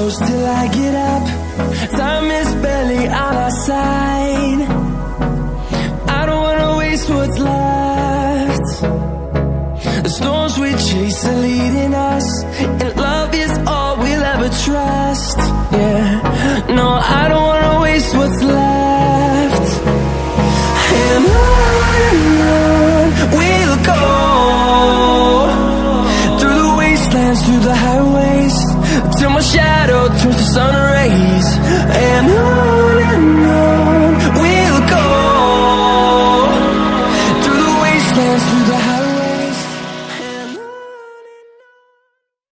close till I get up. Time is barely on our side. I don't wanna waste what's left. The storms we chase are leading us, and love is all we'll ever trust. Yeah, no, I don't wanna waste what's left. And on we'll go, through the wastelands, through the highways, till my shadow turns to sun rays. And on